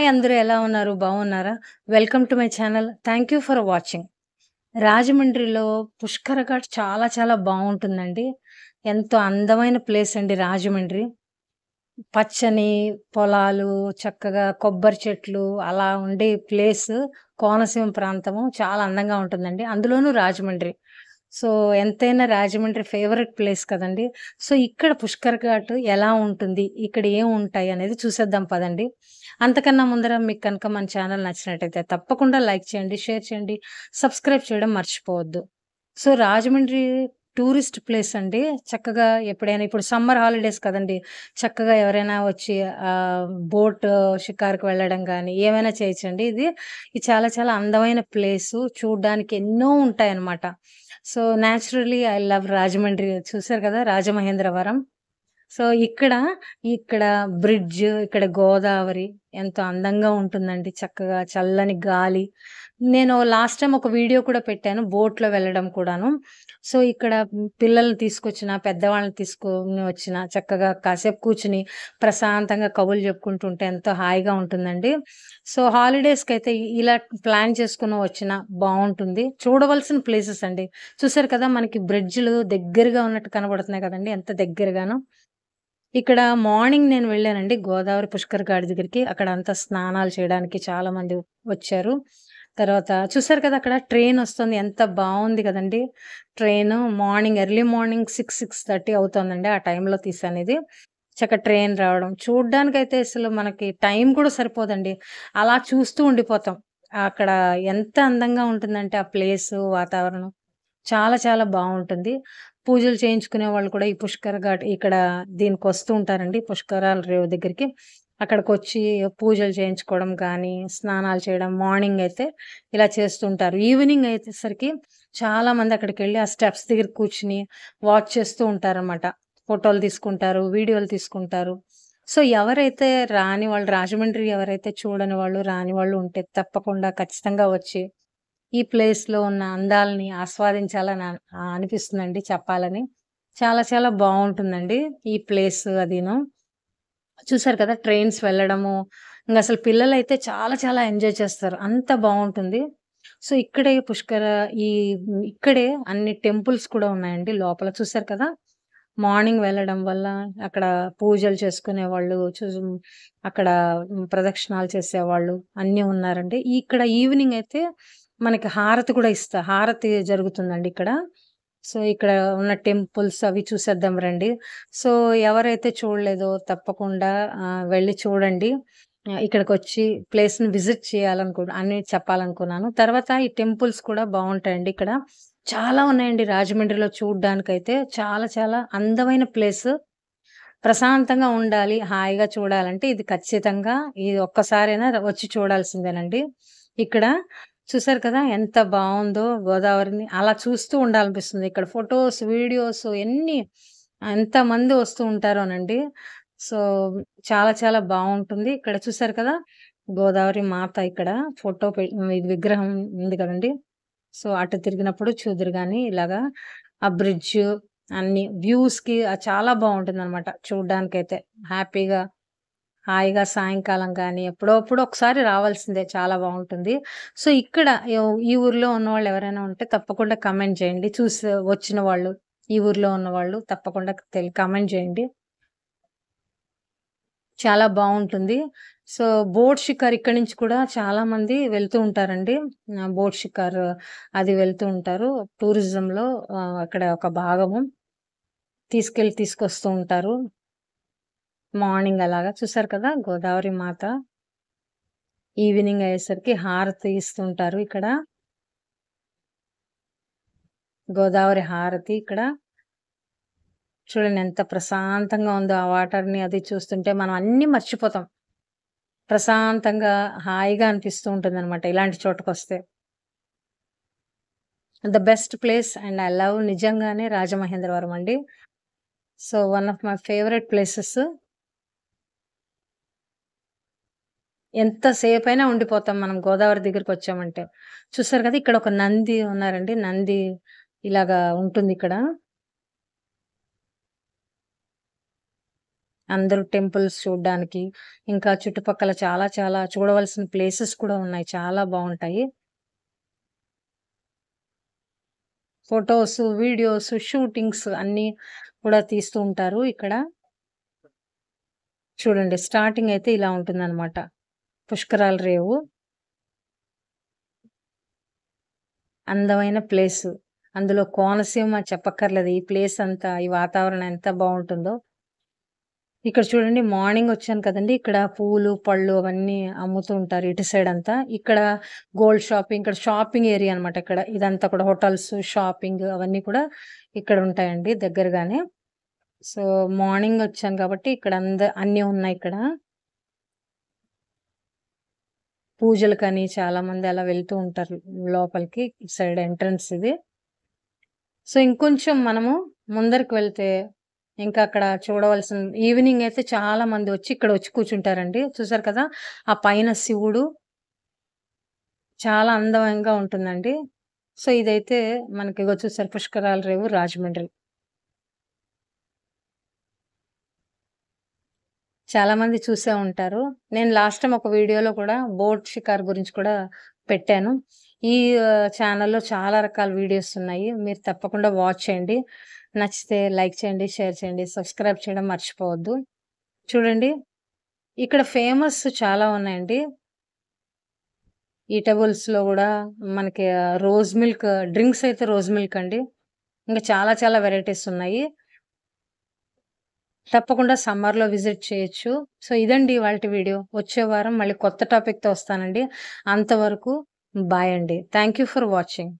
Hi అందరూ ఎలా ఉన్నారు? బాగున్నారా? Welcome to my channel. Thank you for watching. రాజమండ్రిలో పుష్కర ఘాట్ చాలా చాలా బావుంటుందండి. ఎంతో అందమైన ప్లేస్ అండి రాజమండ్రి. పచ్చని పొలాలు, చక్కగా కొబ్బరి చెట్లు అలా ఉండే ప్లేసు కోనసీమ ప్రాంతము చాలా అందంగా ఉంటుందండి. అందులోనూ రాజమండ్రి. సో, ఎంతైనా రాజమండ్రి ఫేవరెట్ ప్లేస్ కదండీ! సో, ఇక్కడ పుష్కర్ ఘాట్ ఎలా ఉంటుంది? ఇక్కడ ఏముంటాయి అనేది చూసేద్దాం పదండి. అంతకన్నా ముందర మీకు కనుక మన ఛానల్ నచ్చినట్టయితే తప్పకుండా లైక్ చేయండి, షేర్ చేయండి, సబ్స్క్రైబ్ చేయడం మర్చిపోవద్దు. సో, రాజమండ్రి టూరిస్ట్ ప్లేస్ అండి. చక్కగా ఎప్పుడైనా ఇప్పుడు సమ్మర్ హాలిడేస్ కదండీ! చక్కగా ఎవరైనా వచ్చి బోట్ షికారుకి వెళ్ళడం గానీ, ఏమైనా చేయొచ్చండి. ఇది చాలా చాలా అందమైన ప్లేసు. చూడ్డానికి ఎన్నో ఉంటాయన్నమాట. So, naturally I love Rajahmundry. చూసారు కదా! రాజమహేంద్రవరం. సో, ఇక్కడ బ్రిడ్జ్, ఇక్కడ గోదావరి ఎంతో అందంగా ఉంటుందండి. చక్కగా చల్లని గాలి. నేను లాస్ట్ టైమ్ ఒక వీడియో కూడా పెట్టాను. బోట్‌లో వెళ్ళడం కూడాను. సో, ఇక్కడ పిల్లల్ని తీసుకొచ్చినా, పెద్దవాళ్ళని తీసుకొని వచ్చినా చక్కగా కాసేపు కూర్చొని ప్రశాంతంగా కబుర్లు చెప్పుకుంటుంటే ఎంతో హాయిగా ఉంటుందండి. సో, హాలిడేస్‌కైతే ఇలా ప్లాన్ చేసుకొని వచ్చినా బావుంటుంది. చూడవలసిన ప్లేసెస్ అండి. చూసారు కదా! మనకి బ్రిడ్జ్‌లు దగ్గరగా ఉన్నట్టు కనబడుతున్నాయి కదండీ! ఎంత దగ్గరగానో. ఇక్కడ మార్నింగ్ నేను వెళ్ళానండి గోదావరి పుష్కర్ ఘాట్ దగ్గరికి. అక్కడంతా స్నానాలు చేయడానికి చాలా మంది వచ్చారు. తర్వాత చూసారు కదా! అక్కడ ట్రైనొస్తుంది. ఎంత బావుంది కదండీ! Train morning early morning 6:30 అవుతోందండి. ఆ టైంలో తీశానిది. ట్రైన్ రావడం. చూడ్డానికైతే అసలు మనకి టైం కూడా సరిపోదండి. అలా చూస్తూ ఉండిపోతాం. అక్కడ ఎంత అందంగా ఉంటుందంటే ఆ ప్లేసు, వాతావరణం. చాలా చాలా బావుంటుంది. పూజలు చేయించుకునే వాళ్ళు కూడా ఈ పుష్కర్ ఘాట్ ఇక్కడ దీనికొస్తూ ఉంటారండి. పుష్కరాల రేవు దగ్గరికి. అక్కడికొచ్చి పూజలు చేయించుకోవడం గానీ, స్నానాలు చేయడం మార్నింగ్ అయితే ఇలా చేస్తుంటారు. ఈవినింగ్ అయ్యేసరికి చాలామంది అక్కడికెళ్ళి ఆ స్టెప్స్ దగ్గర కూర్చొని వాచ్ చేస్తూ ఉంటారనమాట. ఫోటోలు తీసుకుంటారు, వీడియోలు తీసుకుంటారు. సో, ఎవరైతే రాని వాళ్ళు రాజమండ్రి ఎవరైతే చూడని వాళ్ళు, రాని వాళ్ళు ఉంటే తప్పకుండా ఖచ్చితంగా వచ్చి ఈ ప్లేస్‌లో ఉన్న అందాల్ని ఆస్వాదించాలని అనిపిస్తుందండి చెప్పాలని. చాలా చాలా బావుంటుందండి ఈ ప్లేస్ అదీను. చూసారు కదా! ట్రైన్స్ వెళ్ళడము, ఇంగసలు పిల్లలైతే చాలా చాలా ఎంజాయ్ చేస్తారు. అంత బావుంటుంది. సో, ఈ ఇక్కడే అన్ని టెంపుల్స్ కూడా ఉన్నాయండి లోపల చూసారు కదా! మార్నింగ్ వెళ్ళడం వల్ల అక్కడ పూజలు చేసుకునేవాళ్ళు, అక్కడ ప్రదక్షిణాలు చేసేవాళ్ళు అన్నీ ఉన్నారండి. ఇక్కడ ఈవినింగ్ అయితే మనకి హారతి కూడా హారతి జరుగుతుందండి ఇక్కడ. సో, ఇక్కడ ఉన్న టెంపుల్స్ అవి చూసేద్దాం రండి. సో, ఎవరైతే చూడలేదో తప్పకుండా వెళ్లి చూడండి. ఇక్కడికొచ్చి ప్లేస్‌ని విజిట్ అని చెప్పాలనుకున్నాను. తర్వాత ఈ టెంపుల్స్ కూడా బావుంటాయండి ఇక్కడ. చాలా ఉన్నాయండి రాజమండ్రిలో చూడ్డానికైతే. చాలా చాలా అందమైన ప్లేసు. ప్రశాంతంగా ఉండాలి, హాయిగా చూడాలంటే ఇది ఖచ్చితంగా ఇది ఒక్కసారైనా వచ్చి చూడాల్సిందేనండి. ఇక్కడ చూసారు కదా! ఎంత బావుందో గోదావరిని. అలా చూస్తూ ఉండాలనిపిస్తుంది. ఇక్కడ ఫోటోస్, వీడియోస్ ఎంతమంది వస్తూ ఉంటారోనండి. సో, చాలా చాలా బావుంటుంది. ఇక్కడ చూసారు కదా! గోదావరి మాత ఇక్కడ ఇది విగ్రహం ఉంది కదండీ! సో, అటు తిరిగినప్పుడు చూదురు గానీ ఇలాగా ఆ బ్రిడ్జు అన్ని వ్యూస్‌కి చాలా బావుంటుందనమాట చూడ్డానికైతే. హ్యాపీగా, హాయిగా సాయంకాలం గానీ, ఎప్పుడో అప్పుడు ఒకసారి రావాల్సిందే చాలా బావుంటుంది. సో, ఇక్కడ ఈ ఊర్లో ఉన్నవాళ్ళు ఎవరైనా ఉంటే తప్పకుండా కామెంట్ చేయండి. వచ్చిన వాళ్ళు, ఈ ఊర్లో ఉన్నవాళ్ళు తప్పకుండా కామెంట్ చేయండి. చాలా బావుంటుంది. సో, బోట్ షికార్ ఇక్కడి నుంచి కూడా చాలామంది వెళ్తూ ఉంటారండి. బోట్ షికార్ అది వెళ్తూ ఉంటారు. టూరిజంలో అక్కడ ఒక భాగము. తీసుకొస్తూ ఉంటారు. మార్నింగ్ అలాగా చూసారు కదా! గోదావరి మాత. ఈవినింగ్ అయ్యేసరికి హారతి ఇస్తుంటారు ఇక్కడ. గోదావరి హారతి ఇక్కడ. చూడండి ఎంత ప్రశాంతంగా ఉందో ఆ వాటర్‌ని అది చూస్తుంటే మనం అన్నీ మర్చిపోతాం. ప్రశాంతంగా, హాయిగా అనిపిస్తూ ఉంటుందనమాట ఇలాంటి చోటకొస్తే. The best place and I love నిజంగానే రాజమహేంద్రవరం అండి. So, one of my favourite places. ఎంత సేపైనా ఉండిపోతాం మనం గోదావరి దగ్గరికొచ్చామంటే. చూసారు కదా! ఇక్కడ ఒక నంది ఉన్నారండి. నంది ఇలాగా ఉంటుందిక్కడ. అందరూ టెంపుల్స్ చూడ్డానికి, ఇంకా చుట్టుపక్కల చాలా చాలా చూడవలసిన ప్లేసెస్ కూడా ఉన్నాయి. చాలా బావుంటాయి. ఫోటోస్, వీడియోస్, షూటింగ్స్ అన్నీ కూడా తీస్తూ ఉంటారు ఇక్కడ. చూడండి స్టార్టింగ్ అయితే ఇలా ఉంటుందనమాట. పుష్కరాల రేవు. అందమైన ప్లేసు. అందులో కోనసీమ చెప్పక్కర్లేదు. ఈ ప్లేస్ అంతా, ఈ వాతావరణం ఎంత బావుంటుందో. ఇక్కడ చూడండి మార్నింగ్ వచ్చాను కదండీ! ఇక్కడ పూలు, పళ్ళు అవన్నీ అమ్ముతూ ఉంటారు ఇటు సైడ్ అంతా. ఇక్కడ గోల్డ్ షాపింగ్, ఇక్కడ షాపింగ్ ఏరియా అనమాట ఇక్కడ. ఇదంతా కూడా హోటల్స్, షాపింగ్ అవన్నీ కూడా ఇక్కడ ఉంటాయండి దగ్గరగానే. సో, మార్నింగ్ వచ్చాను కాబట్టి ఇక్కడ అన్నీ ఉన్నాయి ఇక్కడ. పూజలకని చాలామంది అలా వెళ్తూ ఉంటారు లోపలికి. ఇటు సైడ్ ఎంట్రన్స్ ఇది. సో, ఇంకొంచెం మనము ముందరికి వెళ్తే ఇంకా అక్కడ చూడవలసిన ఈవినింగ్ అయితే చాలా మంది వచ్చి ఇక్కడ వచ్చి కూర్చుంటారండి. చూసారు కదా! ఆ పైన శివుడు చాలా అందంగా ఉంటుందండి. సో, ఇదైతే మనకి ఇగో చూసారు పుష్కరాల రేవు రాజమండ్రి. చాలామంది చూసే ఉంటారు. నేను లాస్ట్ టైమ్ ఒక వీడియోలో కూడా బోట్ షికార్ గురించి కూడా పెట్టాను. ఈ ఛానెల్‌లో చాలా రకాల వీడియోస్ ఉన్నాయి. మీరు తప్పకుండా వాచ్ చేయండి. నచ్చితే లైక్ చేయండి, షేర్ చేయండి, సబ్స్క్రైబ్ చేయడం మర్చిపోవద్దు. చూడండి ఇక్కడ ఫేమస్ చాలా ఉన్నాయండి. ఈటబుల్స్‌లో గూడా మనకి రోజ్ మిల్క్ డ్రింక్స్ అయితే రోజ్ మిల్క్ అండి. ఇంకా చాలా చాలా వెరైటీస్ ఉన్నాయి. తప్పకుండా సమ్మర్‌లో విజిట్ చేయొచ్చు. సో, ఇదండి ఇవాల్టి వీడియో. వచ్చే వారం మళ్ళీ కొత్త టాపిక్‌తో వస్తానండి. అంతవరకు బాయ్ అండి. Thank you for watching.